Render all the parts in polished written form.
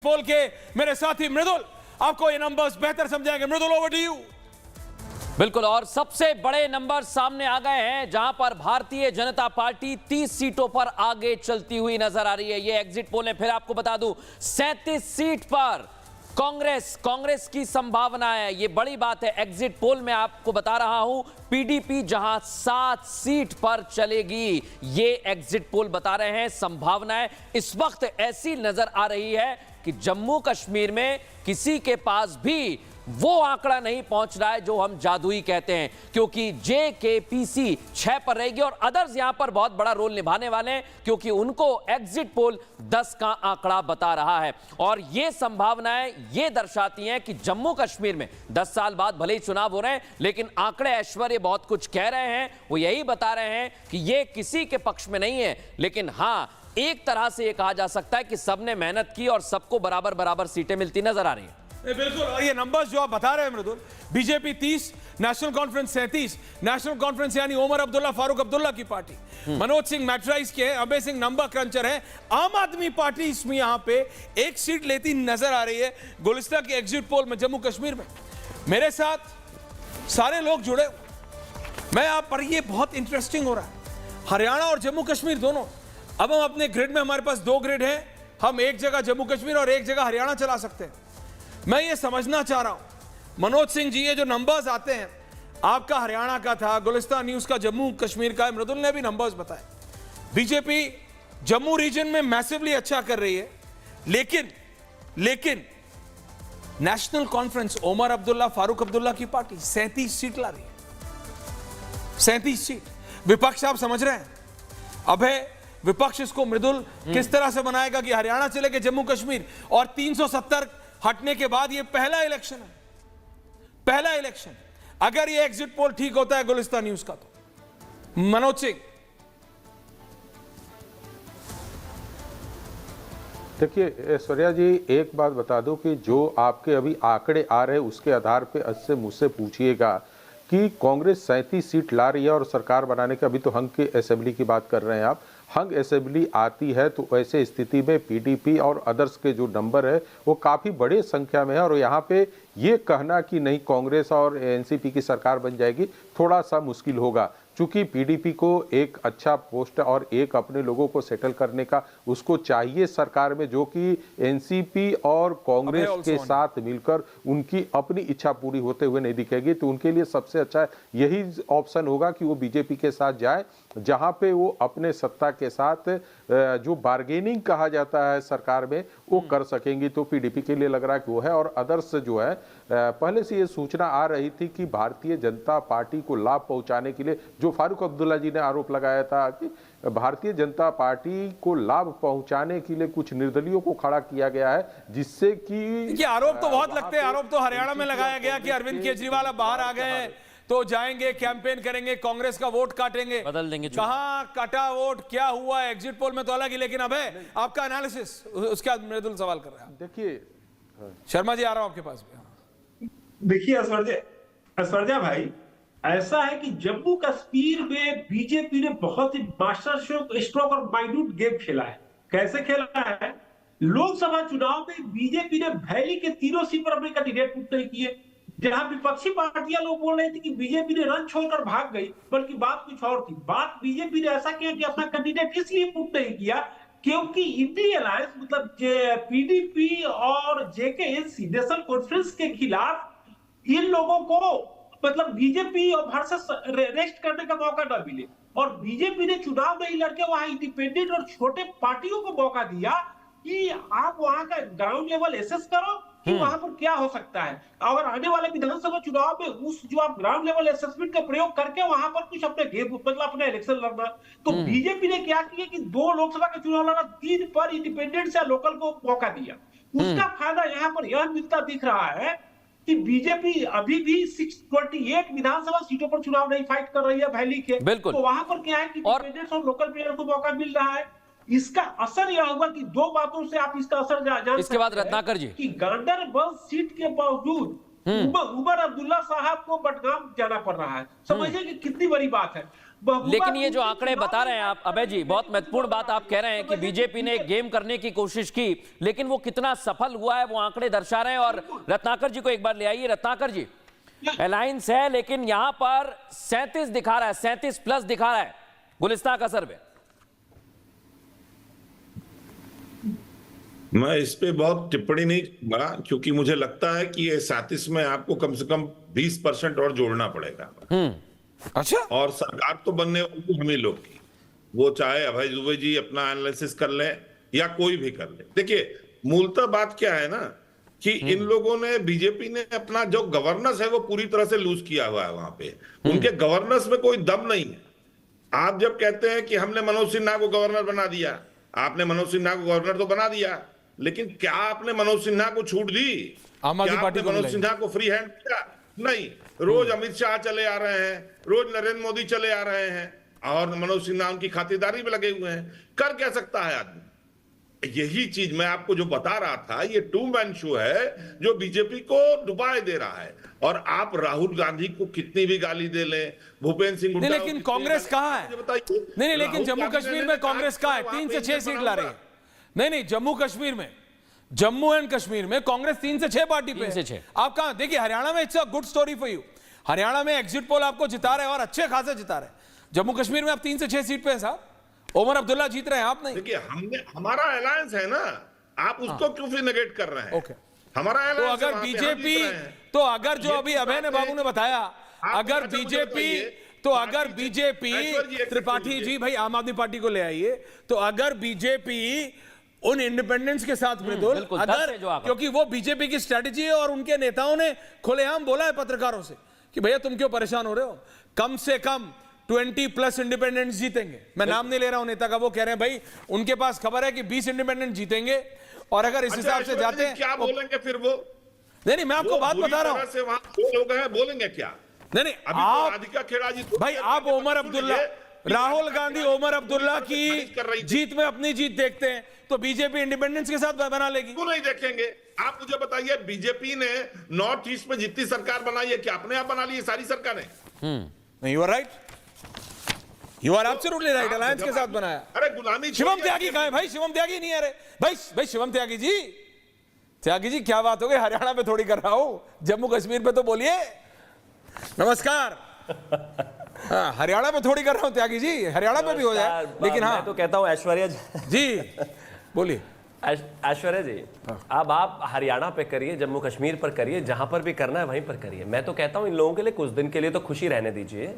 बोल के मेरे साथी मृदुल आपको ये नंबर्स बेहतर समझाएंगे। मृदुल, ओवर टू यू। बिल्कुल, और सबसे बड़े नंबर सामने आ गए हैं जहां पर भारतीय जनता पार्टी 30 सीटों पर आगे चलती हुई नजर आ रही है। ये एग्जिट पोल है। फिर आपको बता दूं 37 सीट पर कांग्रेस की संभावना है। ये बड़ी बात है। एग्जिट पोल में आपको बता रहा हूं पीडीपी जहां 7 सीट पर चलेगी, ये एग्जिट पोल बता रहे हैं। संभावनाएं इस वक्त ऐसी नजर आ रही है कि जम्मू कश्मीर में किसी के पास भी वो आंकड़ा नहीं पहुंच रहा है जो हम जादुई कहते हैं, क्योंकि जेकेपीसी 6 पर रहेगी और अदर्स यहां पर बहुत बड़ा रोल निभाने वाले हैं, क्योंकि उनको एग्जिट पोल 10 का आंकड़ा बता रहा है। और ये संभावनाएं ये दर्शाती हैं कि जम्मू कश्मीर में 10 साल बाद भले ही चुनाव हो रहे हैं, लेकिन आंकड़े ऐश्वर्य बहुत कुछ कह रहे हैं। वो यही बता रहे हैं कि ये किसी के पक्ष में नहीं है, लेकिन हां, एक तरह से यह कहा जा सकता है कि सबने मेहनत की और सबको बराबर बराबर सीटें मिलती नजर आ रही हैं। बिल्कुल, और ये नंबर्स जो आप बता रहे हैं Mridul, BJP 30, National Conference 37, National Conference यानी ओमर अब्दुल्ला फारूक अब्दुल्ला की पार्टी, मनोज सिंह मैट्राइज के, अभय सिंह नंबर क्रंचर है। आम आदमी पार्टी इसमें यहां पे एक सीट लेती नजर आ रही है गुलिस्ता के एग्जिट पोल में जम्मू कश्मीर में। मेरे साथ सारे लोग जुड़े, मैं आप पर, ये बहुत इंटरेस्टिंग हो रहा है। हरियाणा और जम्मू कश्मीर दोनों, अब हम अपने ग्रिड में, हमारे पास 2 ग्रिड हैं, हम एक जगह जम्मू कश्मीर और एक जगह हरियाणा चला सकते हैं। मैं ये समझना चाह रहा हूं मनोज सिंह जी, ये जो नंबर्स आते हैं, आपका हरियाणा का था, गुलिस्तान न्यूज का जम्मू कश्मीर का है, मृदुल ने भी नंबर्स बताए। बीजेपी जम्मू रीजन में मैसिवली अच्छा कर रही है, लेकिन नेशनल कॉन्फ्रेंस ओमर अब्दुल्ला फारूक अब्दुल्ला की पार्टी 37 सीट ला रही है। 37 सीट। विपक्ष आप समझ रहे हैं, अभय विपक्ष इसको मृदुल किस तरह से बनाएगा कि हरियाणा चले गए जम्मू कश्मीर, और 370 हटने के बाद ये पहला इलेक्शन है, पहला इलेक्शन। अगर ये एग्जिट पोल ठीक होता है गुलिस्तान न्यूज का, तो मनोज सिंह। देखिए ऐश्वर्या जी, एक बात बता दो कि जो आपके अभी आंकड़े आ रहे हैं उसके आधार पे इससे मुझसे पूछिएगा कि कांग्रेस 37 सीट ला रही है और सरकार बनाने के, अभी तो हंग की असेंबली की बात कर रहे हैं आप, हंग असेंबली आती है तो ऐसे स्थिति में पीडीपी और अदर्स के जो नंबर है वो काफ़ी बड़े संख्या में है। और यहाँ पे ये कहना कि नहीं कांग्रेस और एनसीपी की सरकार बन जाएगी थोड़ा सा मुश्किल होगा, चूंकि पीडीपी को एक अच्छा पोस्ट और एक अपने लोगों को सेटल करने का उसको चाहिए सरकार में, जो कि एनसीपी और कांग्रेस के साथ मिलकर उनकी अपनी इच्छा पूरी होते हुए नहीं दिखेगी। तो उनके लिए सबसे अच्छा यही ऑप्शन होगा कि वो बीजेपी के साथ जाए, जहां पे वो अपने सत्ता के साथ जो बार्गेनिंग कहा जाता है सरकार में वो कर सकेंगी। तो पीडीपी के लिए लग रहा है कि वो है। और अदर्स जो है, पहले से ये सूचना आ रही थी कि भारतीय जनता पार्टी को लाभ पहुंचाने के लिए, जो फारूक अब्दुल्ला जी ने आरोप लगाया था कि भारतीय जनता पार्टी को लाभ पहुंचाने के लिए कुछ निर्दलियों को खड़ा किया गया है, जिससे कि आरोप तो बहुत लगते हैं। आरोप तो हरियाणा में लगाया गया कि अरविंद केजरीवाल बाहर आ गए तो जाएंगे, कैंपेन करेंगे, कांग्रेस का वोट काटेंगे, बदल देंगे। कहां काटा वोट, क्या हुआ एग्जिट पोल में तो अलग ही। लेकिन अब है आपका एनालिसिस, उसके बाद मृदुल सवाल कर रहा है। देखिए शर्मा जी, आ रहा हूं आपके पास भी। देखिए ऐश्वर्या भाई, ऐसा है कि जम्मू कश्मीर में बीजेपी ने बहुत ही मास्टर स्ट्रोक और माइन्यूट गेम खेला है। कैसे खेला है? लोकसभा चुनाव में बीजेपी ने वैली के तीनों सीट पर अपने कैंडिडेट पुट नहीं किए। जहां विपक्षी पार्टियां लोग बोल रहे थे कि बीजेपी ने रन छोड़कर भाग गई, बल्कि बात कुछ और थी। बात बीजेपी ने ऐसा किया कि अपना कैंडिडेट इसलिए पुट नहीं किया क्योंकि इंडी अलायंस, मतलब पीडीपी और जेकेएनसी नेशनल कॉन्फ्रेंस के खिलाफ इन लोगों को, मतलब बीजेपी और वर्सेस रेस्ट करने का मौका न मिले। और बीजेपी ने चुनाव नहीं लड़के वहां इंडिपेंडेंट और छोटे पार्टियों को मौका दिया कि आप वहां का ग्राउंड लेवल एसेस करो कि वहां पर क्या हो सकता है, और आने वाले विधानसभा चुनाव में उस जो आप ग्राउंड लेवल असेसमेंट का प्रयोग करके वहां पर कुछ अपने गेम, मतलब अपने इलेक्शन लड़ना। तो बीजेपी ने क्या किया कि 2 लोकसभा के चुनाव लड़ा, 3 पर इंडिपेंडेंट या लोकल को मौका दिया। उसका फायदा यहाँ पर यह मिलता दिख रहा है कि बीजेपी अभी भी 628 विधानसभा सीटों पर चुनाव नहीं फाइट कर रही है वैली के। तो वहां पर क्या है कि इंडिपेंडेंट्स और लोकल प्लेयर को मौका मिल रहा है। इसका असर यह होगा कि 2 बातों से आप इसका असर जान इसके बाद रत्नाकर जी, कि गांडरबल सीट के बावजूद उमर अब्दुल्ला साहब को बडगाम जाना पड़ रहा है। समझिए कि कितनी बड़ी बात है। लेकिन ये जो आंकड़े बता रहे हैं आप अभय जी, बहुत महत्वपूर्ण बात आप कह रहे हैं कि बीजेपी ने गेम करने की कोशिश की, लेकिन वो कितना सफल हुआ है वो आंकड़े दर्शा रहे हैं। और रत्नाकर जी को एक बार ले आइए। रत्नाकर जी, अलायंस है लेकिन यहां पर 37 दिखा रहा है, 37+ दिखा रहा है गुलिस्तान का सर्वे। मैं इस पे बहुत टिप्पणी नहीं करूंगा, क्योंकि मुझे लगता है कि ये 37 में आपको कम से कम 20% और जोड़ना पड़ेगा। अच्छा, और सरकार तो बनने वाली हम ही लोग की, वो चाहे अभय दुबे जी अपना एनालिसिस कर लें या कोई भी कर ले। देखिए, मूलतः बात क्या है ना कि इन लोगों ने, बीजेपी ने अपना जो गवर्नेंस है वो पूरी तरह से लूज किया हुआ है। वहां पे उनके गवर्नेंस में कोई दम नहीं है। आप जब कहते हैं कि हमने मनोज सिन्हा को गवर्नर बना दिया, आपने मनोज सिन्हा को गवर्नर तो बना दिया, लेकिन क्या आपने मनोज सिन्हा को छूट दी? आम आदमी क्या पार्टी आपने को मनोज सिन्हा को फ्री हैंड दिया? नहीं। रोज अमित शाह चले आ रहे हैं, रोज नरेंद्र मोदी चले आ रहे हैं, और मनोज सिन्हा उनकी खातिरदारी में लगे हुए हैं। कर क्या सकता है आदमी? यही चीज मैं आपको जो बता रहा था, ये टू मैन शो है जो बीजेपी को डुबाए दे रहा है। और आप राहुल गांधी को कितनी भी गाली दे लें, भूपेंद्र सिंह नहीं, लेकिन कांग्रेस कहाँ है? नहीं, लेकिन जम्मू कश्मीर में कांग्रेस कहाँ है? 3 से 6 सीट ला रही है। नहीं, जम्मू कश्मीर में, जम्मू एंड कश्मीर में कांग्रेस 3 से 6 पार्टी पे 3 से 6। आप कहां? देखिए, हरियाणा में it's a good story for you. Haryana में एग्जिट पोल आपको जिता रहे हैं और अच्छे खासे जिता रहे हैं। जम्मू कश्मीर में आप 3 से 6 सीट पे हैं साहब। ओमर अब्दुल्ला जीत रहे हैं, आप नहीं। देखिए, हमारा अलायंस है ना, आप उसको क्यों फिर नेगेट कर रहे हैं? ओके, हमारा तो अलायंस अगर बीजेपी, तो अगर जो अभी अभय ने बाबू ने बताया, अगर बीजेपी, तो अगर बीजेपी, त्रिपाठी जी भाई आम आदमी पार्टी को ले आइए, तो अगर बीजेपी उन इंडिपेंडेंस के साथ मृदुल, अगर, क्योंकि वो बीजेपी की स्ट्रेटेजी है और उनके नेताओं ने खुलेआम बोला है पत्रकारों से कि भैया तुम क्यों परेशान हो रहे हो, कम से कम 20+ इंडिपेंडेंस जीतेंगे। मैं नाम नहीं ले रहा हूं नेता का, वो कह रहे हैं भाई उनके पास खबर है कि 20 इंडिपेंडेंट जीतेंगे। और अगर इस हिसाब से जाते हैं, क्या बोलेंगे फिर वो? नहीं, मैं आपको बात बता रहा हूं। लोग हैं, बोलेंगे क्या? नहीं, आप राधिका खेड़ा जी भाई, आप ओमर अब्दुल्ला, राहुल गांधी ओमर अब्दुल्ला की जीत में अपनी जीत देखते हैं, तो बीजेपी इंडिपेंडेंस के साथ बना लेगी। क्यों नहीं देखेंगे? आप मुझे बताइए, बीजेपी ने नॉर्थ ईस्ट में जितनी सरकार बनाई है, क्या अपने आप बना ली है सारी सरकारें? नहीं, you are right, you are absolutely right, alliance के साथ बनाया। अरे गुलामी, शिवम त्यागी कहां है भाई? शिवम त्यागी नहीं है। अरे भाई शिवम त्यागी जी क्या बात हो गई? हरियाणा पे थोड़ी कर रहा हूं, जम्मू कश्मीर पे तो बोलिए। नमस्कार। हाँ, हरियाणा पे थोड़ी कर रहा हूं त्यागी जी, हरियाणा पे भी हो जाए, लेकिन हाँ, मैं तो कहता हूं ऐश्वर्या जी बोलिए। ऐश्वर्या जी, अब आप हरियाणा पे करिए, जम्मू कश्मीर पर करिए, जहां पर भी करना है वहीं पर करिए। मैं तो कहता हूं इन लोगों के लिए कुछ दिन के लिए तो खुशी रहने दीजिए।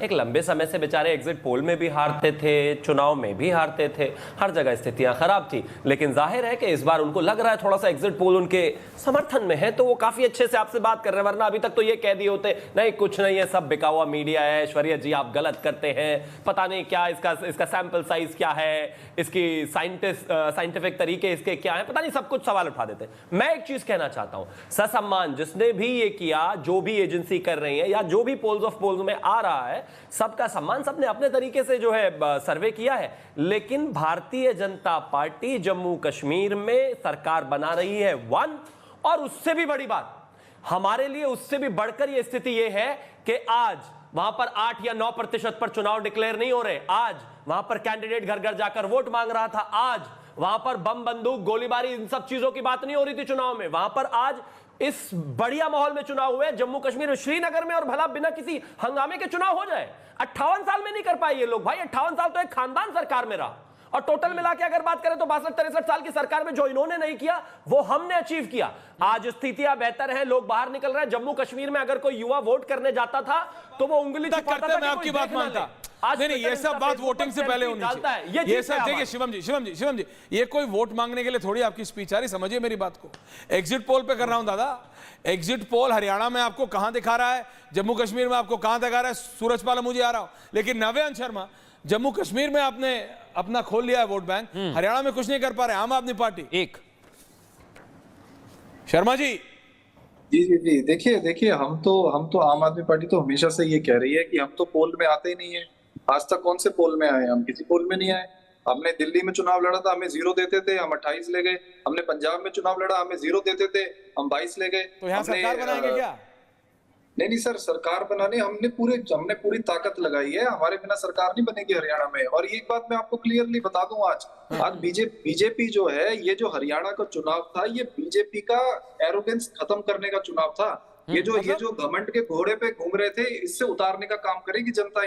एक लंबे समय से बेचारे एग्जिट पोल में भी हारते थे, चुनाव में भी हारते थे, हर जगह स्थितियां खराब थी, लेकिन जाहिर है कि इस बार उनको लग रहा है थोड़ा सा एग्जिट पोल उनके समर्थन में है, तो वो काफी अच्छे से आपसे बात कर रहे हैं। वरना अभी तक तो ये कह दिए होते नहीं कुछ नहीं है, सब बिका हुआ मीडिया है, ऐश्वर्या जी आप गलत करते हैं, पता नहीं क्या इसका सैंपल साइज क्या है, इसकी साइंटिफिक तरीके इसके क्या है, पता नहीं, सब कुछ सवाल उठा देते हैं। मैं एक चीज कहना चाहता हूं, ससम्मान जिसने भी ये किया, जो भी एजेंसी कर रही है या जो भी पोल्स ऑफ पोल्स में आ रहा है, सबका सम्मान, सबने अपने तरीके से जो है सर्वे किया है। लेकिन भारतीय जनता पार्टी जम्मू कश्मीर में सरकार बना रही है 1, और उससे भी बड़ी बात हमारे लिए, उससे भी बढ़कर यह स्थिति यह है कि आज वहां पर 8 या 9% पर चुनाव डिक्लेयर नहीं हो रहे। आज वहां पर कैंडिडेट घर घर जाकर वोट मांग रहा था। आज वहां पर बम, बंदूक, गोलीबारी, इन सब चीजों की बात नहीं हो रही थी चुनाव में। वहां पर आज इस बढ़िया माहौल में चुनाव हुए जम्मू कश्मीर में, श्रीनगर में, और भला बिना किसी हंगामे के चुनाव हो जाए। 58 साल में नहीं कर पाए ये लोग भाई। 58 साल तो एक खानदान सरकार में रहा, और टोटल मिला के अगर बात करें तो 62-63 साल की सरकार में जो इन्होंने नहीं किया वो हमने अचीव किया। आज स्थितियां बेहतर हैं, लोग बाहर निकल रहे हैं। जम्मू कश्मीर में अगर कोई युवा वोट करने जाता था तो वो उंगली करते, मैं आपकी बात मानता। नहीं, ये सब बात वोटिंग से पहले होनी चाहिए। ये सब देखिए शिवम जी, ये कोई वोट मांगने के लिए थोड़ी आपकी स्पीच आ रही, समझिए मेरी बात को। एग्जिट पोल पे कर रहा हूं दादा। एग्जिट पोल हरियाणा में आपको कहां दिखा रहा है, जम्मू कश्मीर में आपको कहां दिखा रहा है, सूरजपाल मुझे आ रहा हूं, लेकिन नव्यांश शर्मा, जम्मू कश्मीर में आपने अपना खोल लिया है वोट बैंक, हरियाणा में कुछ नहीं कर पा रहे आम आदमी पार्टी। एक शर्मा जी, जी देखिए हम तो आम आदमी पार्टी तो हमेशा से ये कह रही है कि हम तो पोल में आते ही नहीं है। आज तक कौन से पोल में आए? हम किसी पोल में नहीं आए। हमने दिल्ली में चुनाव लड़ा था, हमें 0 देते थे, हम 28 ले गए। हमने पंजाब में चुनाव लड़ा, हमें 0 देते थे, हम 22 ले गए। तो यहाँ सरकार बनाएंगे क्या? नहीं सर, सरकार बनाने हमने पूरी ताकत लगाई है। हमारे बिना सरकार नहीं बनेगी हरियाणा में। और एक बात मैं आपको क्लियरली बता दूं, आज बीजेपी जो है, ये जो हरियाणा का चुनाव था, ये बीजेपी का एरोगेंस खत्म करने का चुनाव था। ये जो घमंड के घोड़े पे घूम रहे थे, इससे उतारने का काम करेगी जनता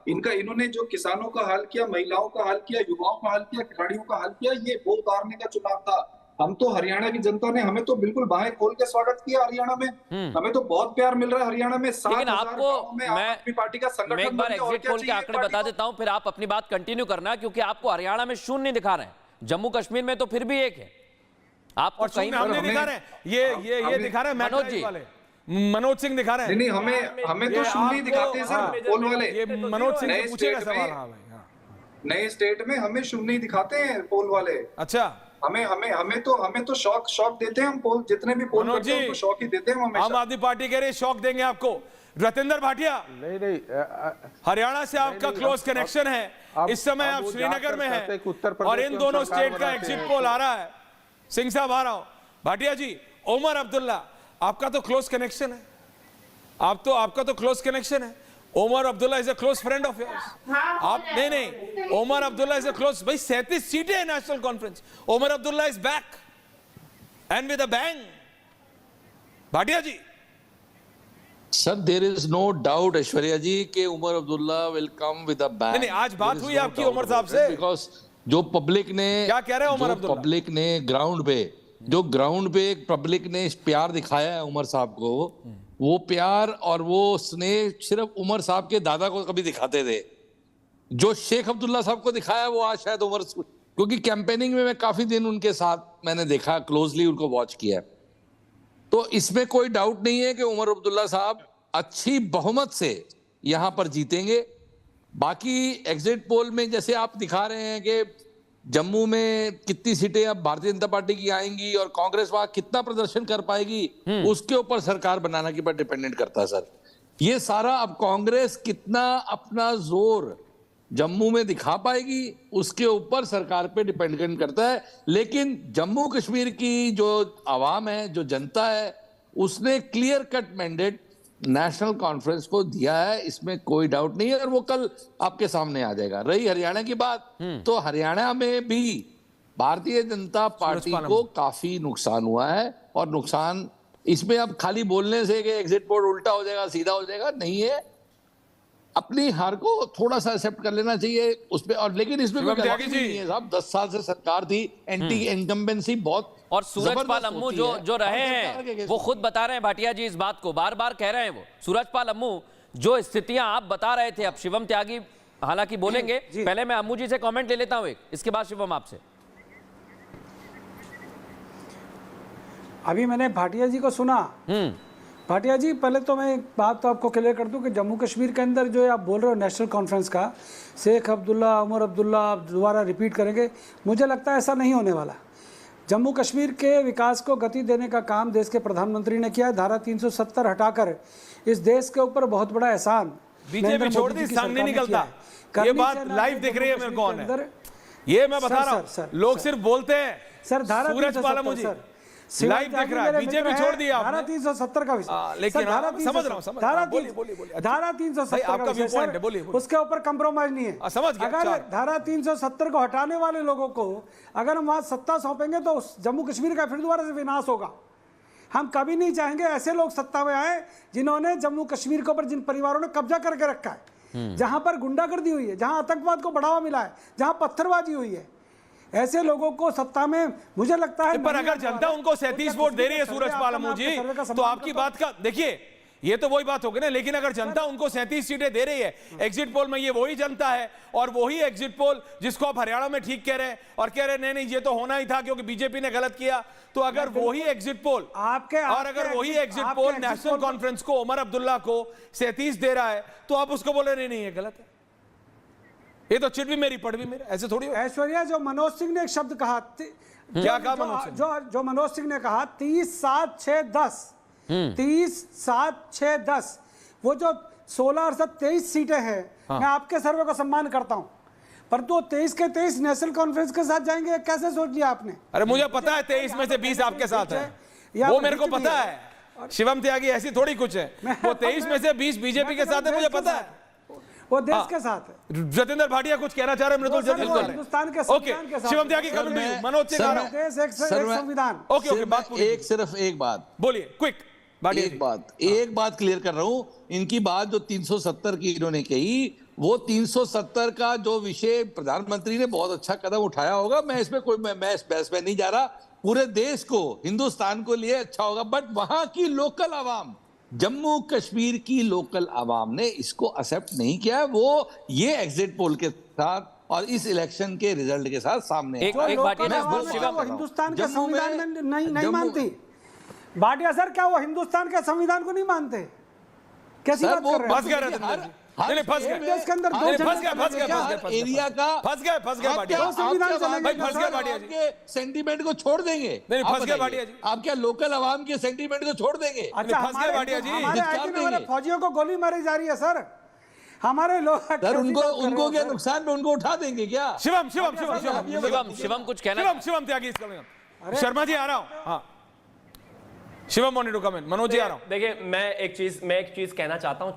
इन्होंने जो किसानों का हाल किया, महिलाओं का हाल किया, युवाओं का हाल किया, खिलाड़ियों का हाल किया, ये वो उतारने का चुनाव था। हम तो हरियाणा की जनता ने हमें तो बिल्कुल बाहें खोल के स्वागत किया हरियाणा में। हमें तो बहुत प्यार मिल रहा है हरियाणा में। लेकिन आपको मैं पार्टी का संगठन एक बार एग्जिट पोल के आंकड़े बता देता हूं, फिर आप अपनी बात कंटिन्यू करना, क्योंकि आपको हरियाणा में शून्य नहीं दिखा रहे हैं, जम्मू कश्मीर में तो फिर भी एक है। आपको कहीं हमने दिखा रहे हैं, ये दिखा रहे हैं मनोज जी, मनोज सिंह दिखा रहे हैं। नहीं, हमें तो शून्य दिखाते हैं सर पोल वाले। ये मनोज सिंह से पूछेगा सवाल। हाँ भाई, नए स्टेट में हमें शून्य दिखाते हैं पोल वाले। अच्छा, हमें तो शॉक देते हैं हम पोल, जितने भी पोल करते हैं उनको शॉक ही देते हैं हम। आम आदमी पार्टी कह रही है शॉक देंगे आपको। रतेंद्र भाटिया, नहीं हरियाणा से आपका क्लोज कनेक्शन है, इस समय आप श्रीनगर में हैं और इन दोनों स्टेट का एग्जिट पोल आ रहा है। सिंह साहब आ रहा हूं, भाटिया जी, ओमर अब्दुल्ला, आपका तो क्लोज कनेक्शन है, आपका तो क्लोज कनेक्शन है। Omar Abdullah is a close friend of yours. आप नहीं, Omar Abdullah is a close, भाई 37 सीटें हैं National Conference. Omar Abdullah is back and with a bang. Bhatia ji, sir, there is no doubt Aishwarya ji के Umar Abdullah will come with a bang. नहीं, आज बात हुई आपकी उमर साहब से, बिकॉज जो पब्लिक ने क्या कह रहे हैं उमर अब्दुल्ला? पब्लिक ने ग्राउंड पे पब्लिक ने प्यार दिखाया है उमर साहब को, वो प्यार और वो स्नेह सिर्फ उमर साहब के दादा को कभी दिखाते थे। जो शेख अब्दुल्ला साहब को दिखाया वो आज शायद उमर, क्योंकि कैंपेनिंग में मैं काफी दिन उनके साथ मैंने देखा, क्लोजली उनको वॉच किया, तो इसमें कोई डाउट नहीं है कि उमर अब्दुल्ला साहब अच्छी बहुमत से यहां पर जीतेंगे। बाकी एग्जिट पोल में जैसे आप दिखा रहे हैं कि जम्मू में कितनी सीटें अब भारतीय जनता पार्टी की आएंगी और कांग्रेस वहां कितना प्रदर्शन कर पाएगी, उसके ऊपर सरकार बनाने के ऊपर डिपेंडेंट करता है सर। ये सारा अब कांग्रेस कितना अपना जोर जम्मू में दिखा पाएगी उसके ऊपर सरकार पे डिपेंडेंट करता है। लेकिन जम्मू कश्मीर की जो आवाम है, जो जनता है, उसने clear cut mandate national conference को दिया है, इसमें कोई डाउट नहीं है, और वो कल आपके सामने आ जाएगा। रही हरियाणा की बात, तो हरियाणा में भी भारतीय जनता पार्टी को काफी नुकसान हुआ है, और नुकसान इसमें अब खाली बोलने से कि एग्जिट पोल उल्टा हो जाएगा, सीधा हो जाएगा, नहीं है। अपनी हार को थोड़ा सा एक्सेप्ट कर लेना चाहिए उसपे, और लेकिन इसमें कोई गलती नहीं है साहब। 10 साल से सरकार थी, एंटी इनकम्बेंसी बहुत, और सूरजपाल अम्मू जो रहे हैं वो खुद बता रहे हैं भाटिया जी, इस बात को बार बार कह रहे हैं वो। सूरजपाल अम्मू, जो स्थितियां आप बता रहे थे, अब शिवम त्यागी हालांकि बोलेंगे, पहले मैं अम्मू जी से कमेंट ले लेता हूं एक, इसके बाद शिवम आपसे। अभी मैंने भाटिया जी को सुना। भाटिया जी, पहले तो मैं एक बात तो आपको क्लियर कर दूं कि जम्मू कश्मीर के अंदर जो आप बोल रहे हो नेशनल कॉन्फ्रेंस का, शेख अब्दुल्ला, उमर अब्दुल्ला आप दोबारा रिपीट करेंगे, मुझे लगता है ऐसा नहीं होने वाला। जम्मू कश्मीर के विकास को गति देने का काम देश के प्रधानमंत्री ने किया है। धारा 370 हटाकर इस देश के ऊपर बहुत बड़ा एहसान बीजेपी छोड़ दी, सामने निकलता। ये बात लाइव दिख रही है मेरे को, कौन है ये मैं बता रहा हूं, लोग सिर्फ बोलते हैं। सर, धारा सूरजपाल मुझे लाइव दिख रहा है, बीजेपी छोड़ दिया आपने। धारा 370 का विषय, लेकिन समझ रहा हूं, धारा 370 आपका व्यू पॉइंट है, बोलिए। उसके ऊपर कंप्रोमाइज नहीं है। समझ गया। अगर धारा 370 को हटाने वाले लोगों को अगर हम वहां सत्ता सौंपेंगे तो जम्मू कश्मीर का फिर दोबारा से विनाश होगा। हम कभी नहीं चाहेंगे ऐसे लोग सत्ता में आए जिन्होंने जम्मू कश्मीर के ऊपर, जिन परिवारों ने कब्जा करके रखा है, जहां पर गुंडागर्दी हुई है, जहां आतंकवाद को बढ़ावा मिला है, जहां पत्थरबाजी हुई है, ऐसे लोगों को सत्ता में मुझे लगता है। पर अगर जनता उनको 37 वोट दे रही है सूरजपाल अम्मू जी, तो आपकी बात का देखिए, ये तो वही बात होगी ना। लेकिन अगर जनता उनको 37 सीटें दे रही है एग्जिट पोल में, ये वही जनता है और वही एग्जिट पोल जिसको आप हरियाणा में ठीक कह रहे हैं और कह रहे हैं नहीं ये तो होना ही था क्योंकि बीजेपी ने गलत किया। तो अगर वही एग्जिट पोल और अगर वही एग्जिट पोल नेशनल कॉन्फ्रेंस को, उमर अब्दुल्ला को 37 दे रहा है, तो आप उसको बोले नहीं ये गलत है, ये तो चिट भी मेरी पढ़ भी मेरी, ऐसे थोड़ी। ऐश्वर्या, जो मनोज सिंह ने एक शब्द कहा, क्या कहा मनोज सिंह? जो मनोज सिंह ने कहा 30-7-6-10, 30-7-6-10, वो जो 16 और 23 सीटें हैं, मैं आपके सर्वे को सम्मान करता हूं, परंतु वो 23 के 23 नेशनल कॉन्फ्रेंस के साथ जाएंगे, कैसे सोच लिया आपने? अरे मुझे पता है 23 में से 20 आपके साथ है, वो मेरे को पता है। शिवम त्यागी ऐसी थोड़ी कुछ है, वो 23 में से 20 बीजेपी के साथ है, मुझे पता है। वो देश के साथ है। जतेंद्र भाटिया कुछ कहना चाह रहे हैं मृदुल? हिंदुस्तान के संविधान के साथ। शिवम त्यागी मनोज सिंह देश एक संविधान। ओके बात सिर्फ एक बात बोलिए, क्विक एक बात क्लियर कर रहा हूं। इनकी बात जो 370 की इन्होंने कही, वो 370 का जो विषय प्रधानमंत्री ने बहुत अच्छा कदम उठाया होगा, मैं इसमें कोई मैं इस बहस में नहीं जा रहा। पूरे देश को, हिंदुस्तान को लिए अच्छा होगा, बट वहां की लोकल आवाम, जम्मू कश्मीर की लोकल आवाम ने इसको एक्सेप्ट नहीं किया। वो ये एग्जिट पोल के साथ और इस इलेक्शन के रिजल्ट के साथ सामने एक बात वो हिंदुस्तान के संविधान में नहीं मानती। भाटिया सर, क्या वो हिंदुस्तान के संविधान को नहीं मानते? कैसी बात कर रहे हैं? फंस गए रतन जी, नहीं फंस गए देश के अंदर एरिया का फंस गए भाटिया, संविधान चलेगा। फंस गए भाटिया जी, सेंटीमेंट को छोड़ देंगे। नहीं फंस गए भाटिया जी, आप क्या लोकल आवाम के सेंटीमेंट को छोड़ देंगे? अच्छा, फंस गए भाटिया जी, हमारे फौजियों को गोली मारी जा रही है सर, हमारे लोग सर उनको क्या नुकसान पे उनको उठा देंगे क्या? शिवम कुछ कहना? शिवम त्यागी, शर्मा जी आ रहा हूँ। हाँ शिवम वांटेड टू कम इन, मनोज जी आ रहा हूँ। देखिए, मैं एक चीज कहना चाहता हूं।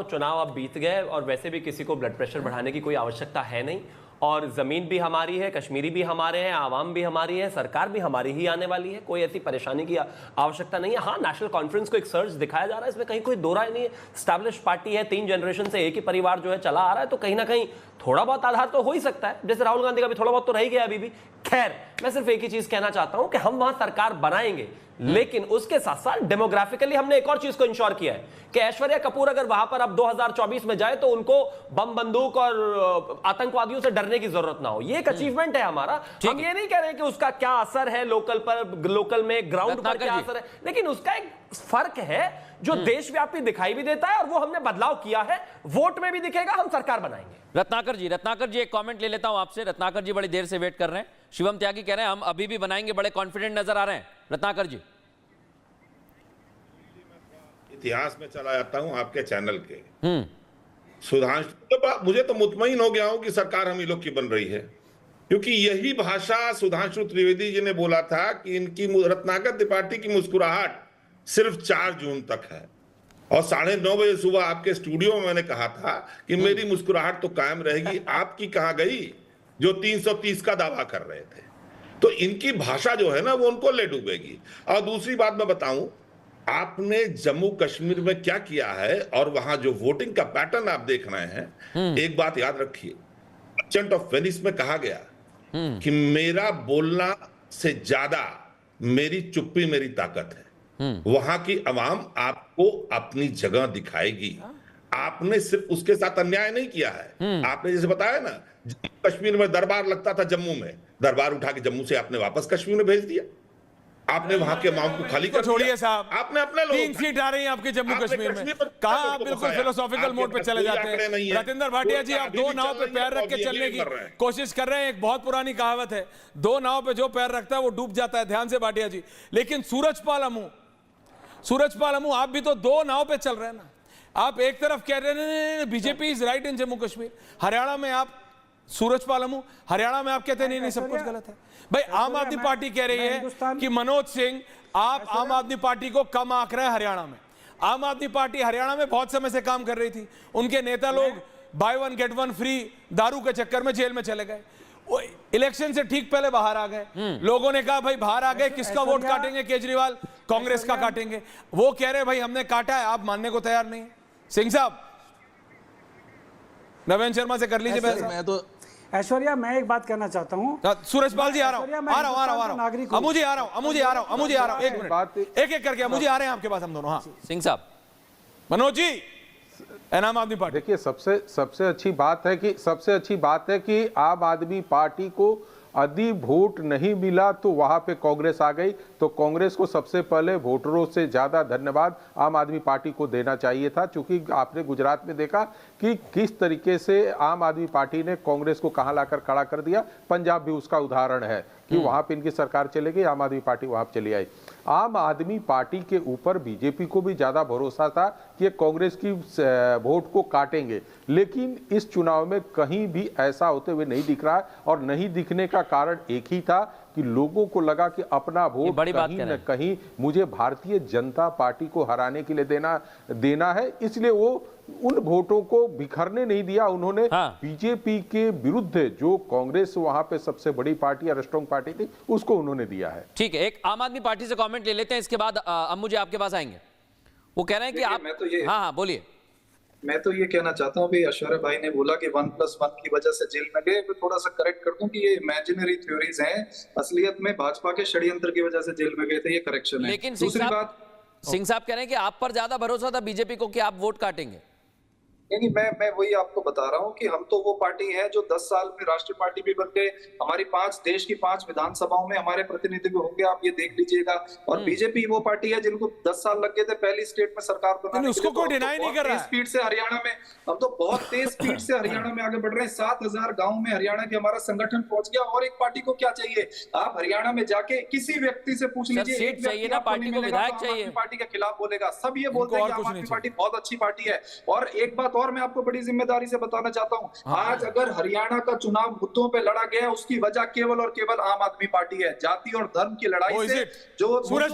चुनाव अब बीत गए और वैसे भी किसी को ब्लड प्रेशर बढ़ाने की कोई आवश्यकता है नहीं, और जमीन भी हमारी है, कश्मीरी भी हमारे हैं, आवाम भी हमारी है, सरकार भी हमारी ही आने वाली है, कोई ऐसी परेशानी की आवश्यकता नहीं है। हाँ, नेशनल कॉन्फ्रेंस को एक सर्च दिखाया जा रहा है, इसमें कहीं कोई दो राय नहीं है। स्टैब्लिश पार्टी है, 3 जनरेशन से एक ही परिवार जो है चला आ रहा है, तो कहीं ना कहीं थोड़ा बहुत आधार तो हो ही सकता है। जैसे राहुल गांधी का भी थोड़ा बहुत तो रह गया अभी भी। खैर, मैं सिर्फ एक ही चीज कहना चाहता हूं कि हम वहां सरकार बनाएंगे, लेकिन उसके साथ साथ डेमोग्राफिकली हमने एक और चीज को इंश्योर किया है कि ऐश्वर्या कपूर अगर वहां पर अब 2024 में जाए तो उनको बम बंदूक और आतंकवादियों से डरने की जरूरत ना हो। ये एक अचीवमेंट है हमारा। हम ये नहीं कह रहे कि उसका क्या असर है लोकल पर, लोकल में ग्राउंड पर क्या असर है, लेकिन उसका एक फर्क है जो देशव्यापी दिखाई भी देता है, और वो हमने बदलाव किया है। वोट में भी दिखेगा, हम सरकार बनाएंगे। रत्नाकर जी एक कमेंट ले लेता हूं आपसे। रत्नाकर जी बड़ी देर से वेट कर रहे हैं। शिवम त्यागी कह रहे हैं हम अभी भी बनाएंगे, बड़े कॉन्फिडेंट नजर आ रहे हैं। रत्नाकर जी, इतिहास में चला जाता हूं आपके चैनल के सुधांशु, मुझे तो मुतमईन हो गया हूं कि सरकार हम ही लोग की बन रही है, क्योंकि यही भाषा सुधांशु त्रिवेदी जी ने बोला था कि इनकी रत्नाकर त्रिपाठी की मुस्कुराहट सिर्फ 4 जून तक है, और 9:30 बजे सुबह आपके स्टूडियो में मैंने कहा था कि मेरी मुस्कुराहट तो कायम रहेगी। आपकी कहां गई जो 330 का दावा कर रहे थे? तो इनकी भाषा जो है ना, वो उनको ले डूबेगी। और दूसरी बात मैं बताऊं, आपने जम्मू कश्मीर में क्या किया है और वहां जो वोटिंग का पैटर्न आप देख रहे हैं, एक बात याद रखिए, मर्चेंट ऑफ वेनिस में कहा गया कि मेरा बोलना से ज्यादा मेरी चुप्पी मेरी ताकत है। वहां की आवाम आपको अपनी जगह दिखाएगी। आपने सिर्फ उसके साथ अन्याय नहीं किया है। आपने जैसे बताया ना, कश्मीर में दरबार लगता था, जम्मू में दरबार उठा के जम्मू से आपने वापस कश्मीर में भेज दिया। आपने वहां के मामले को खाली कर छोड़िए साहब, आपने अपने 3 सीट आ रही है आपके जम्मू कश्मीर में। कहा आप बिल्कुल फिलोसॉफिकल मोड पे चले जाते हैं। रतिंदर भाटिया जी, आप 2 नाव पे पैर रख के चलने की कोशिश कर रहे हैं। एक बहुत पुरानी कहावत है, 2 नाव पे जो पैर रखता है वो डूब जाता है। ध्यान से भाटिया जी। लेकिन सूरजपाल अमू, आप भी तो 2 नाव पे चल रहे हैं ना। आप एक तरफ कह रहे हैं बीजेपी इज राइट इन जम्मू कश्मीर, हरियाणा में आप सूरजपाल अमू, हरियाणा में आप कहते हैं नहीं सब कुछ गलत है। भाई आम आदमी पार्टी कह रही है कि मनोज सिंह, आप आम आदमी पार्टी को कम आंक रहे हैं हरियाणा में। आम आदमी पार्टी हरियाणा में बहुत समय से काम कर रही थी। उनके नेता लोग बाय 1 गेट 1 फ्री दारू के चक्कर में जेल में चले गए। इलेक्शन से ठीक पहले बाहर आ गए। लोगों ने कहा भाई बाहर आ गए, किसका वोट काटेंगे? केजरीवाल, कांग्रेस का काटेंगे। वो कह रहे भाई हमने काटा है, आप मानने को तैयार नहीं। सिंह साहब, नवीन शर्मा से कर लीजिए बहस। मैं तो ऐश्वर्या, मैं एक बात कहना चाहता हूँ। सूरजपाल जी आ रहा हूँ, अमुजी आ रहा हूँ। एक करके अमुजी आ रहे हैं आपके पास हम दोनों। हाँ सिंह साहब, मनोज जी, आम आदमी पार्टी, देखिए सबसे अच्छी बात है कि आम आदमी पार्टी को यदि वोट नहीं मिला तो वहां पे कांग्रेस आ गई, तो कांग्रेस को सबसे पहले वोटरों से ज्यादा धन्यवाद आम आदमी पार्टी को देना चाहिए था। क्योंकि आपने गुजरात में देखा कि किस तरीके से आम आदमी पार्टी ने कांग्रेस को कहां लाकर खड़ा कर दिया। पंजाब भी उसका उदाहरण है कि वहां पे इनकी सरकार चली गई, आम आदमी पार्टी वहां चली आई। आम आदमी पार्टी के ऊपर बीजेपी को भी ज्यादा भरोसा था कि कांग्रेस की वोट को काटेंगे, लेकिन इस चुनाव में कहीं भी ऐसा होते हुए नहीं दिख रहा है। और नहीं दिखने का कारण एक ही था कि लोगों को लगा कि अपना वोट बड़ी बात कहीं कह रहे न हैं। कहीं मुझे भारतीय जनता पार्टी को हराने के लिए देना है, इसलिए वो उन वोटों को बिखरने नहीं दिया। उन्होंने हाँ। बीजेपी के विरुद्ध जो कांग्रेस वहां पे सबसे बड़ी पार्टी या स्ट्रांग पार्टी थी, उसको उन्होंने दिया है। ठीक है, एक आम आदमी पार्टी से कमेंट ले लेते हैं, इसके बाद अम्मू जी आपके पास आएंगे। वो कह रहे हैं कि देखिए, आप मैं तो ये- हाँ बोलिए। मैं तो ये कहना चाहता हूँ, ऐश्वर्या भाई ने बोला कि 1+1 की वजह से जेल में गए, मैं थोड़ा सा करेक्ट कर दूं कि ये इमेजिनरी थ्योरीज हैं, असलियत में भाजपा के षड्यंत्र की वजह से जेल में गए थे, ये करेक्शन है। लेकिन सिंह साहब कह रहे हैं कि आप पर ज्यादा भरोसा था बीजेपी को कि आप वोट काटेंगे। नहीं, मैं वही आपको बता रहा हूँ कि हम तो वो पार्टी है जो 10 साल में राष्ट्रीय पार्टी भी बन गए। हमारी देश की 5 विधानसभाओं में हमारे प्रतिनिधि होंगे, आप ये देख लीजिएगा। और बीजेपी वो पार्टी है जिनको 10 साल लग गए थे पहली स्टेट में सरकार बनाने, उसको कोई डिनाई नहीं कर रहा है। स्पीड से हरियाणा में हम तो बहुत तेज स्पीड से हरियाणा में आगे बढ़ रहे हैं। 7000 गाँव में हरियाणा के हमारा संगठन पहुंच गया। और एक पार्टी को क्या चाहिए? आप हरियाणा में जाके किसी व्यक्ति से पूछ लीजिए, सीट चाहिए ना, पार्टी को विधायक चाहिए। पार्टी के खिलाफ बोलेगा, सब ये बोलते हैं कि आम आदमी पार्टी बहुत अच्छी पार्टी है। और एक बात और मैं आपको बड़ी जिम्मेदारी से बताना चाहता हूं, आज अगर हरियाणा का चुनाव मुद्दों पे लड़ा गया, उसकी वजह केवल और केवल आम आदमी पार्टी है। जाति और धर्म की लड़ाई से जो सूरज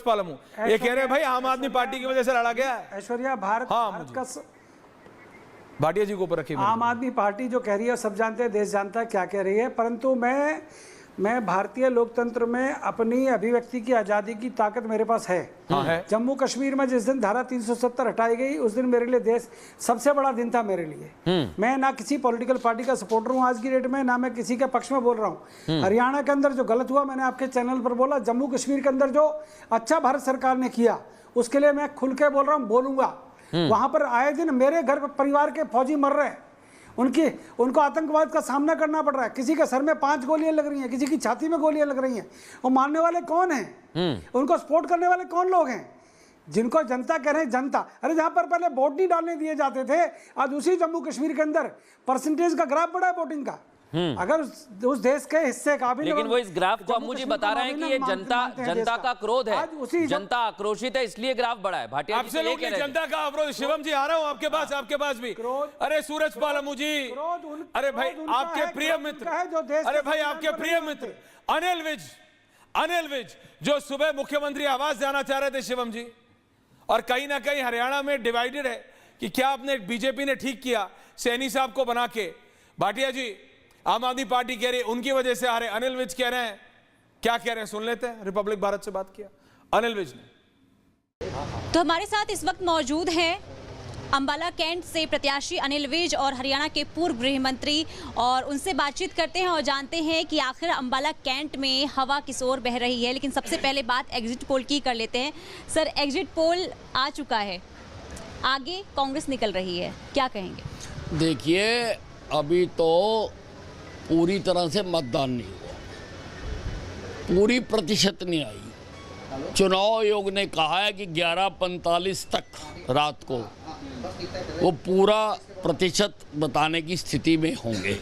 पालमू ये कह रहे हैं भाई आम आदमी पार्टी की वजह से लड़ा गया है। ऐश्वर्या, भारत का भाटिया जी को ऊपर रखिए। आम आदमी पार्टी जो कह रही है सब जानते हैं, देश जानता है क्या कह रही है, परंतु मैं भारतीय लोकतंत्र में अपनी अभिव्यक्ति की आज़ादी की ताकत मेरे पास है। हाँ है। जम्मू कश्मीर में जिस दिन धारा 370 हटाई गई, उस दिन मेरे लिए देश सबसे बड़ा दिन था मेरे लिए। मैं ना किसी पॉलिटिकल पार्टी का सपोर्टर हूं आज की डेट में, ना मैं किसी के पक्ष में बोल रहा हूं। हरियाणा के अंदर जो गलत हुआ मैंने आपके चैनल पर बोला, जम्मू कश्मीर के अंदर जो अच्छा भारत सरकार ने किया उसके लिए मैं खुल के बोल रहा हूँ, बोलूंगा। वहां पर आए दिन मेरे घर परिवार के फौजी मर रहे हैं, उनको आतंकवाद का सामना करना पड़ रहा है। किसी के सर में 5 गोलियां लग रही हैं, किसी की छाती में गोलियां लग रही हैं। वो मारने वाले कौन हैं? उनको सपोर्ट करने वाले कौन लोग हैं? जिनको जनता कह रहे हैं जनता। अरे जहां पर पहले वोट नहीं डालने दिए जाते थे, आज उसी जम्मू कश्मीर के अंदर परसेंटेज का ग्राफ बढ़ा है वोटिंग का। अगर उस देश के हिस्से का भी, लेकिन वो इस ग्राफ को अम्मू जी बता रहे हैं कि ये जनता का क्रोध है, जनता आक्रोशित है, इसलिए ग्राफ बढ़ा है। भाटिया जी ये कह रहे हैं जनता का अवरोध। शिवम जी आ रहा हूं आपके पास भी। अरे सूरज पालमू जी, अरे भाई आपके प्रिय मित्र, अरे भाई आपके प्रिय मित्र अनिल विज जो सुबह मुख्यमंत्री आवास जाना चाह रहे थे शिवम जी, और कहीं ना कहीं हरियाणा में डिवाइडेड है कि क्या आपने बीजेपी ने ठीक किया सैनी साहब को बना के। भाटिया जी, आम आदमी पार्टी कह रही है उनकी वजह से आ रहे, अनिल विज कह रहे हैं, क्या कह रहे हैं सुन लेते हैं। रिपब्लिक भारत से बात किया अनिल विज ने। तो हमारे साथ इस वक्त मौजूद हैं अंबाला कैंट से प्रत्याशी अनिल विज और हरियाणा के पूर्व गृह मंत्री, और उनसे बातचीत करते हैं और जानते हैं कि आखिर अंबाला कैंट में हवा किस ओर बह रही है। लेकिन सबसे पहले बात एग्जिट पोल की कर लेते हैं। सर, एग्जिट पोल आ चुका है, आगे कांग्रेस निकल रही है, क्या कहेंगे? देखिए, अभी तो पूरी तरह से मतदान नहीं हुआ, पूरी प्रतिशत नहीं आई। चुनाव आयोग ने कहा है कि 11:45 तक रात को वो पूरा प्रतिशत बताने की स्थिति में होंगे।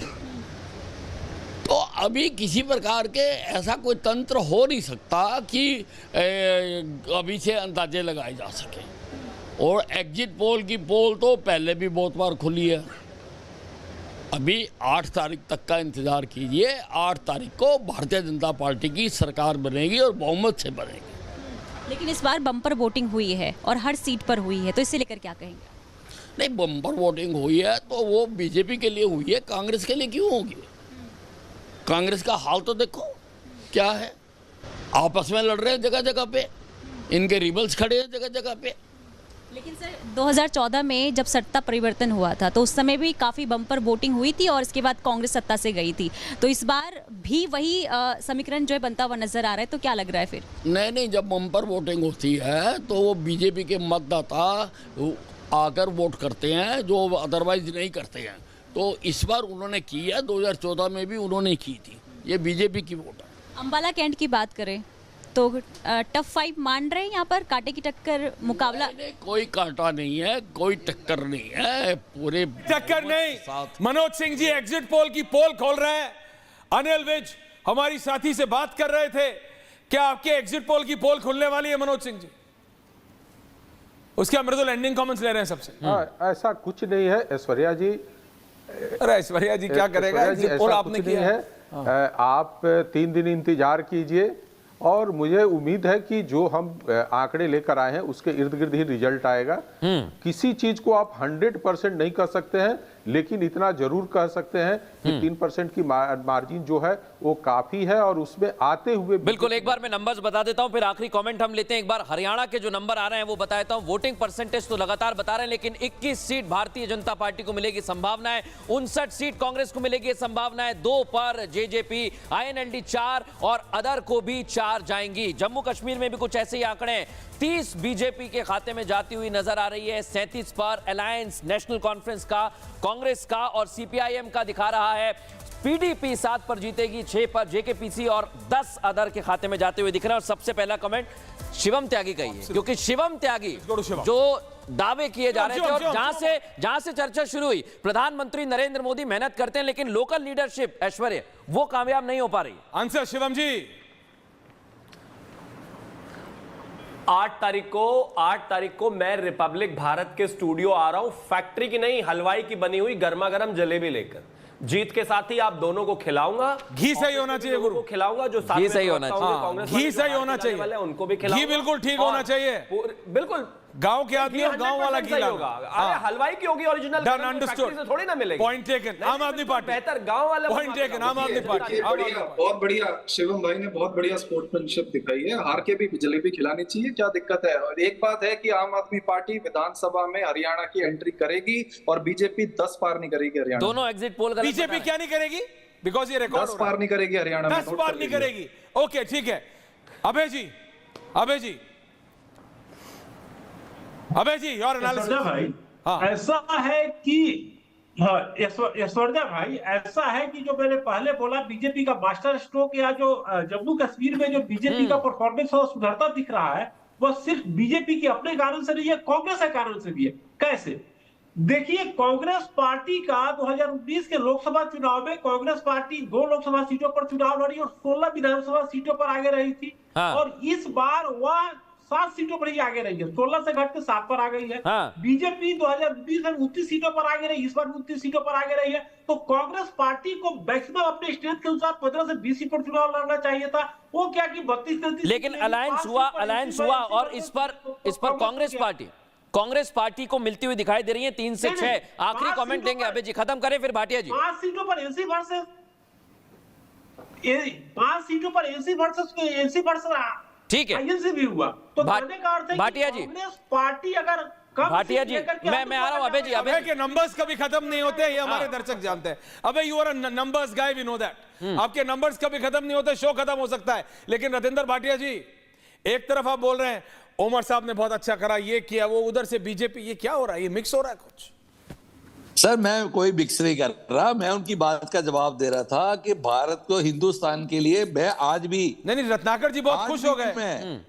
तो अभी किसी प्रकार के ऐसा कोई तंत्र हो नहीं सकता कि अभी से अंदाजे लगाए जा सके। और एग्जिट पोल की पोल तो पहले भी बहुत बार खुली है। अभी 8 तारीख तक का इंतजार कीजिए। 8 तारीख को भारतीय जनता पार्टी की सरकार बनेगी और बहुमत से बनेगी। लेकिन इस बार बम्पर वोटिंग हुई है और हर सीट पर हुई है, तो इसे लेकर क्या कहेंगे? नहीं, बम्पर वोटिंग हुई है तो वो बीजेपी के लिए हुई है, कांग्रेस के लिए क्यों होगी? कांग्रेस का हाल तो देखो क्या है, आपस में लड़ रहे हैं जगह जगह पे, इनके रिबल्स खड़े हैं जगह जगह पे। लेकिन सर 2014 में जब सत्ता परिवर्तन हुआ था तो उस समय भी काफ़ी बम्पर वोटिंग हुई थी और इसके बाद कांग्रेस सत्ता से गई थी, तो इस बार भी वही समीकरण जो है बनता हुआ नजर आ रहा है, तो क्या लग रहा है फिर? नहीं, जब बम्पर वोटिंग होती है तो वो बीजेपी के मतदाता आकर वोट करते हैं जो अदरवाइज नहीं करते हैं। तो इस बार उन्होंने की है, 2014 में भी उन्होंने की थी, ये बीजेपी की वोट है। अंबाला कैंट की बात करें तो टफ 5 मान रहे हैं यहाँ पर, कांटे की टक्कर मुकाबला? नहीं, कोई कांटा नहीं है, कोई टक्कर नहीं है, पूरे टक्कर नहीं। मनोज सिंह जी एग्जिट पोल की पोल खोल रहे हैं, अनिल विज हमारी साथी से बात कर रहे थे, क्या आपके एग्जिट पोल की पोल खुलने वाली है मनोज सिंह जी? उसके मृदुल एंडिंग कमेंट्स ले रहे हैं सबसे। ऐसा कुछ नहीं है ऐश्वर्या जी। अरे ऐश्वर्या जी क्या करेगा, ऐश्वर्या जी, एग्जिट पोल ऐसा आपने कुछ नहीं किया है। आप 3 दिन इंतजार कीजिए और मुझे उम्मीद है कि जो हम आंकड़े लेकर आए हैं उसके इर्द गिर्द ही रिजल्ट आएगा। किसी चीज को आप 100% नहीं कर सकते हैं, लेकिन इतना जरूर कह सकते हैं कि 3% की मार्जिन जो है वो काफी है और उसमें आते हुए बिल्कुल। एक बार मैं नंबर्स बता देता हूं, फिर आखिरी कमेंट हम लेते हैं। एक बार हरियाणा के जो नंबर आ रहे हैं वो बताता हूं। वोटिंग परसेंटेज तो लगातार बता रहे हैं, लेकिन 21 सीट भारतीय जनता पार्टी को मिलेगी संभावना है, 59 सीट कांग्रेस को मिलेगी संभावना है, 2 पर जेजेपी, आईएनएलडी 4 और अदर को भी 4 जाएंगी। जम्मू कश्मीर में भी कुछ ऐसे ही आंकड़े हैं, 30 बीजेपी के खाते में जाती हुई नजर आ रही है, 37 पर अलायंस नेशनल कॉन्फ्रेंस का, कांग्रेस का और सीपीआईएम का दिखा रहा है। पीडीपी 7 पर जीतेगी, 6 पर जेकेपीसी और 10 अदर के खाते में जाते हुए दिख रहे हैं। और सबसे पहला कमेंट शिवम त्यागी का ही है, क्योंकि शिवम त्यागी जो दावे किए जा रहे थे और जहां से चर्चा शुरू हुई, प्रधानमंत्री नरेंद्र मोदी मेहनत करते हैं लेकिन लोकल लीडरशिप ऐश्वर्या वो कामयाब नहीं हो पा रही। आंसर शिवम जी। 8 तारीख को मैं रिपब्लिक भारत के स्टूडियो आ रहा हूं, फैक्ट्री की नहीं हलवाई की बनी हुई गर्मा गर्म जलेबी लेकर। जीत के साथ ही आप दोनों को खिलाऊंगा। घी सही होना चाहिए गुरु, को खिलाऊंगा जो साथ घी में सही होना चाहिए, कांग्रेस घी सही होना चाहिए, उनको भी खिलाऊंगा। घी बिल्कुल ठीक होना चाहिए, बिल्कुल गांव के आदमी और गांव वाला घी होगा। अरे हलवाई की होगी ओरिजिनल, फैक्ट्री से थोड़ी ना मिलेगी। पॉइंट टेकन, आम आदमी पार्टी बेहतर गांव वाला। पॉइंट टेकन, आम आदमी पार्टी। बहुत बढ़िया शिवम भाई ने बहुत बढ़िया स्पोर्ट्समैनशिप दिखाई है। हार के भी जलेबी खिलानी चाहिए, क्या दिक्कत है। और एक बात है कि आम आदमी पार्टी विधानसभा में हरियाणा की एंट्री करेगी और बीजेपी 10 पार नहीं करेगी हरियाणा। दोनों एग्जिट पोल गलत। बीजेपी क्या नहीं करेगी? बिकॉज ये रिकॉर्ड 10 पार नहीं करेगी हरियाणा में, 10 पार नहीं करेगी। ओके ठीक है। अभय जी योर एनालिसिस। भाई ऐसा है कि ऐश्वर्या भाई ऐसा है कि जो मैंने पहले बोला बीजेपी का मास्टर स्ट्रोक या जो जम्मू कश्मीर में जो बीजेपी का परफॉर्मेंस और सुधरता दिख रहा है वह सिर्फ बीजेपी के अपने कारण से नहीं है, कांग्रेस के कारण से भी है। कैसे? देखिए, कांग्रेस पार्टी का 2019 के लोकसभा चुनाव में कांग्रेस पार्टी 2 लोकसभा सीटों पर चुनाव लड़ी और 16 विधानसभा सीटों पर आगे रही थी। और इस बार वह 7 सीटों पर ही आगे रही है, 16 से घट के 7 पर आ गई है। बीजेपी 2020 में 29 सीटों पर आगे रही, इस बार 29 सीटों पर आगे रही है। तो कांग्रेस पार्टी को मैक्सिमम अपने स्टेट के अनुसार 15 से 20 सीट पर चुनाव लड़ना चाहिए था। वो क्या कि 32-33, लेकिन अलायंस हुआ और इस पर कांग्रेस पार्टी को मिलती हुई दिखाई दे रही है 3 से 6। आखिरी कमेंट लेंगे अबे जी, खत्म करें फिर भाटिया जी। 5 सीटों पर एसी वर्सेस 5 सीटों पर एसी वर्सेस ठीक है, आईएनसी भी हुआ। तो कहने का अर्थ है भाटिया जी, कांग्रेस पार्टी अगर भाटिया जी मैं आ रहा हूं। अबे जी, अबे के नंबर्स कभी खत्म नहीं होते, ये हमारे दर्शक जानते हैं। अबे you are a numbers guy, we know that. आपके नंबर्स कभी खत्म नहीं होते, शो खत्म हो सकता है। लेकिन रतेंद्र भाटिया जी, एक तरफ आप बोल रहे हैं ओमर साहब ने बहुत अच्छा करा, ये किया वो, उधर से बीजेपी, ये क्या हो रहा है? ये मिक्स हो रहा है कुछ? सर मैं कोई मिक्स नहीं कर रहा, मैं उनकी बात का जवाब दे रहा था कि भारत को, हिंदुस्तान के लिए मैं आज भी नहीं, रत्नाकर जी बहुत खुश हो गए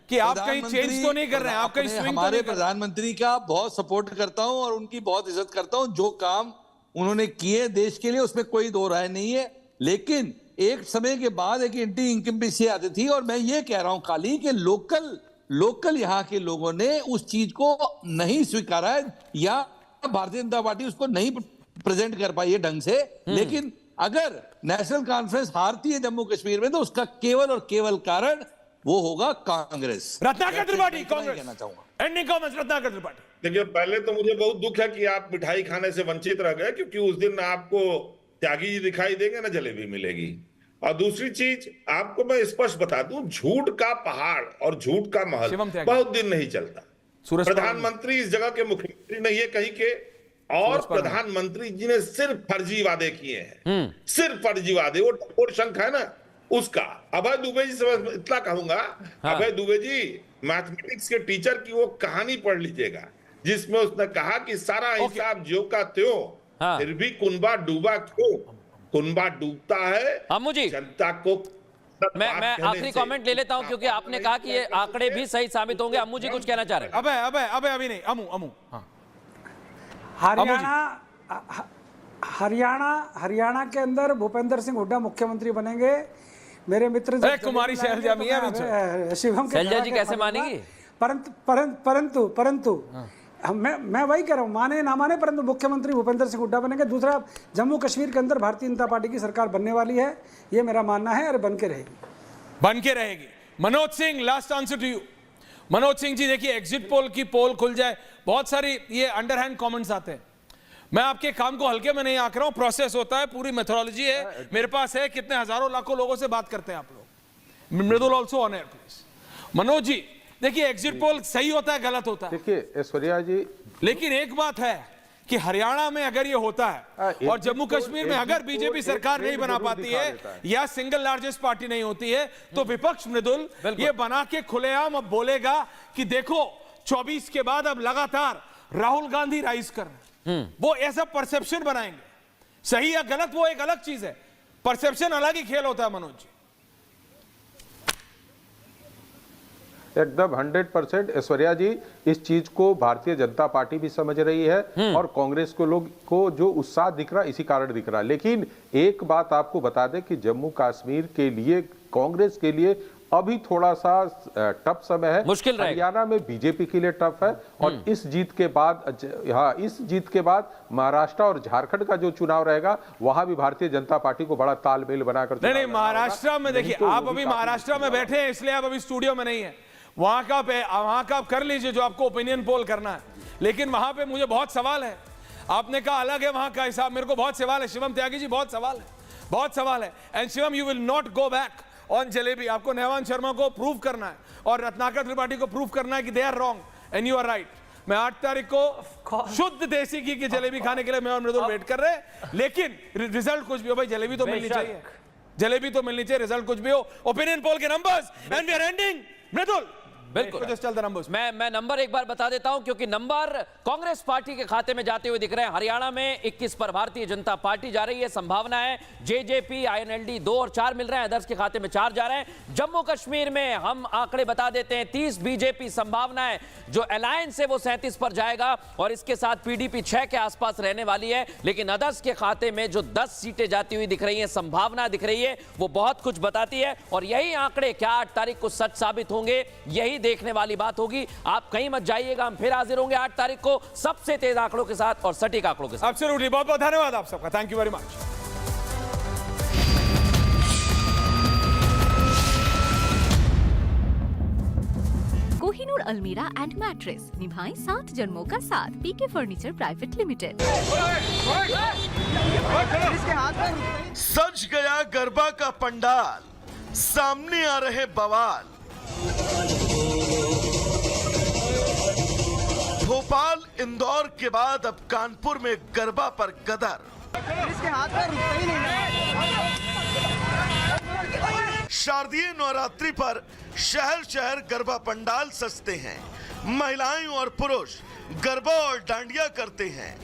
कि आप कहीं चेंज तो नहीं कर रहे हैं, आप कहीं स्विंग तो हमारे नहीं कर रहे। प्रधानमंत्री का बहुत सपोर्ट करता हूं और उनकी बहुत इज्जत करता हूं। जो काम उन्होंने किए देश के लिए उसमें कोई दो राय नहीं है। लेकिन एक समय के बाद एक एंटी इनकम्बेंसी आती थी और मैं ये कह रहा हूं खाली कि लोकल यहाँ के लोगों ने उस चीज को नहीं स्वीकारा है या भारतीय जनता पार्टी उसको नहीं प्रेजेंट कर पाई है ढंग से। लेकिन अगर नेशनल कॉन्फ्रेंस हारती है जम्मू कश्मीर में तो उसका केवल और केवल कारण वो होगा कांग्रेस। रत्नाकर त्रिपाठी, कांग्रेस कहना चाहूंगा। Ending comments Ratnakar Tripathi. देखिए, पहले तो मुझे बहुत दुख है कि आप मिठाई खाने से वंचित रह गए, क्योंकि उस दिन आपको त्यागी जी दिखाई देंगे ना जलेबी मिलेगी। और दूसरी चीज आपको मैं स्पष्ट बता दूं, झूठ का पहाड़ और झूठ का महल बहुत दिन नहीं चलता। प्रधानमंत्री इस जगह के मुख्यमंत्री ने ये कही के, और प्रधानमंत्री जी ने सिर्फ फर्जी वादे किए हैं, सिर्फ फर्जी वादे। वो शंख है ना उसका। अभय दुबे जी से इतना कहूंगा, अभय दुबे जी मैथमेटिक्स के टीचर की वो कहानी पढ़ लीजिएगा जिसमें उसने कहा कि सारा हिसाब ज्यों का त्यों, फिर भी कुनबा डूबा क्यों? कुनबा डूबता है अम्मू जी, जनता को। मैं आखिरी कमेंट ले लेता हूं क्योंकि आपने कहा कि ये आंकड़े भी सही साबित होंगे। अम्मू जी कुछ कहना चाह रहे हैं? अभी नहीं, अमू हरियाणा के अंदर भूपेंद्र सिंह हुड्डा मुख्यमंत्री बनेंगे। मेरे मित्र कुमारी शैलजा मियां शिवम के शैलजा जी कैसे मानेगी? परंतु मैं वही कह रहा हूँ, माने ना माने, परंतु मुख्यमंत्री भूपेंद्र सिंह हुड्डा बनेंगे। दूसरा, जम्मू कश्मीर के अंदर भारतीय जनता पार्टी की सरकार बनने वाली है, ये मेरा मानना है, और बन के रहेगी। Manoj Singh, last answer to you. Manoj Singh ji, देखिए एग्जिट पोल की पोल खुल जाए, बहुत सारी ये अंडरहैंड कमेंट्स आते हैं। मैं आपके काम को हल्के में नहीं आंक रहा हूं, प्रोसेस होता है, पूरी मेथोडोलॉजी है, मेरे पास है। कितने हजारों लाखों लोगों से बात करते हैं आप लोग। Mridul also on air please. Manoj ji, देखिए एग्जिट पोल सही होता है, गलत होता है? देखिए ऐश्वर्या जी, लेकिन एक बात है कि हरियाणा में अगर ये होता है और जम्मू कश्मीर में अगर बीजेपी सरकार नहीं बना पाती है या सिंगल लार्जेस्ट पार्टी नहीं होती है, तो विपक्ष मृदुल ये बना के खुलेआम अब बोलेगा कि देखो 24 के बाद अब लगातार राहुल गांधी राइज कर रहे हैं। वो ऐसा परसेप्शन बनाएंगे, सही या गलत वो एक अलग चीज है, परसेप्शन अलग ही खेल होता है। मनोज जी, एकदम 100% ऐश्वर्या जी, इस चीज को भारतीय जनता पार्टी भी समझ रही है और कांग्रेस को लोग को जो उत्साह दिख रहा इसी कारण दिख रहा। लेकिन एक बात आपको बता दें कि जम्मू कश्मीर के लिए कांग्रेस के लिए अभी थोड़ा सा टफ समय है, मुश्किल रहेगा। हरियाणा में बीजेपी के लिए टफ है, और इस जीत के बाद महाराष्ट्र और झारखंड का जो चुनाव रहेगा वहां भी भारतीय जनता पार्टी को बड़ा तालमेल बनाकर नहीं, महाराष्ट्र में देखिए, आप अभी महाराष्ट्र में बैठे हैं इसलिए आप अभी स्टूडियो में नहीं है। वहां का आप कर लीजिए जो आपको ओपिनियन पोल करना है, लेकिन वहां पे मुझे बहुत सवाल है। आपने कहा अलग है वहां का हिसाब, मेरे को बहुत सवाल है। शिवम त्यागी जी, बहुत सवाल है। And Shivam, you will not go back on jalebi. आपको नेवान शर्मा को प्रूव करना है और रत्नाकर त्रिपाठी को प्रूव करना है कि they are wrong and you are right. मैं 8 तारीख को शुद्ध देसी घी की जलेबी खाने के लिए मैं और मृदुल वेट कर रहे हैं, लेकिन रिजल्ट कुछ भी हो भाई, जलेबी तो मिलनी चाहिए, रिजल्ट कुछ भी हो। ओपिनियन पोल के numbers and we are ending. Mridul, बिल्कुल चल द नंबर्स। मैं नंबर एक बार बता देता हूं, क्योंकि नंबर कांग्रेस पार्टी के खाते में जाते हुए दिख रहे हैं। हरियाणा में 21 पर भारतीय जनता पार्टी जा रही है, संभावना है जेजेपी आईएनएलडी 2 और 4 मिल रहे हैं, अदर्स के खाते में 4 जा रहे हैं। जम्मू कश्मीर में हम आंकड़े बता देते हैं, 30 बीजेपी संभावना है, जो अलायंस है वो 37 पर जाएगा और इसके साथ पीडीपी 6 के आसपास रहने वाली है। लेकिन अदर्स के खाते में जो 10 सीटें जाती हुई दिख रही हैं, संभावना दिख रही है, वो बहुत कुछ बताती है। और यही आंकड़े क्या 8 तारीख को सच साबित होंगे, यही देखने वाली बात होगी। आप कहीं मत जाइएगा, हम फिर हाजिर होंगे 8 तारीख को सबसे तेज आंकड़ों के साथ और सटीक आंकड़ों के साथ। एब्सोल्युटली, बहुत बहुत धन्यवाद आप सबका, thank you very much. Kohinoor अलमीरा एंड मैट्रेस, निभाएं 7 जन्मों का साथ। पीके फर्नीचर प्राइवेट लिमिटेड। सज गया गरबा का पंडाल, सामने आ रहे बवाल। भोपाल इंदौर के बाद अब कानपुर में गरबा पर गदर। शारदीय नवरात्रि पर शहर शहर गरबा पंडाल सजते हैं। महिलाएं और पुरुष गरबा और डांडिया करते हैं।